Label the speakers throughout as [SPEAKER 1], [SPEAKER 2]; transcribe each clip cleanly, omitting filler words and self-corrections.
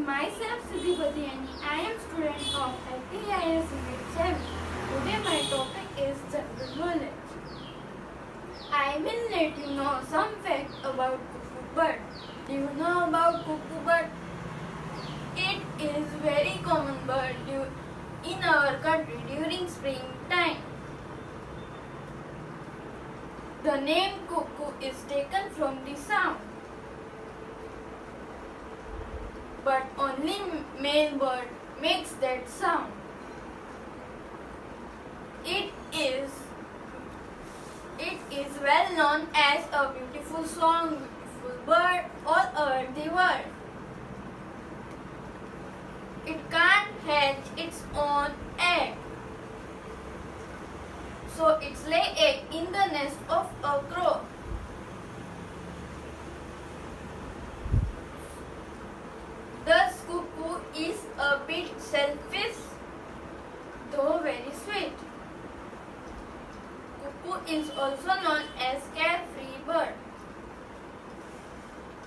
[SPEAKER 1] myself Siddhi Badhiani. I am student of ITIS Unit 7. Today my topic is general knowledge. I will let you know some facts about cuckoo bird. Do you know about cuckoo bird? It is very common bird in our country during springtime. The name cuckoo is taken from the sound. But only male bird makes that sound. It is well known as a beautiful song, beautiful bird all over the world. It can't hatch its own egg, so it lay egg in the nest of a crow. Thus, cuckoo is a bit selfish, though very sweet. Cuckoo is also known as carefree bird.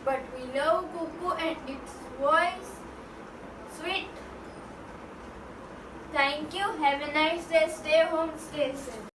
[SPEAKER 1] But we love cuckoo and its voice, sweet. Thank you. Have a nice day. Stay home, stay safe.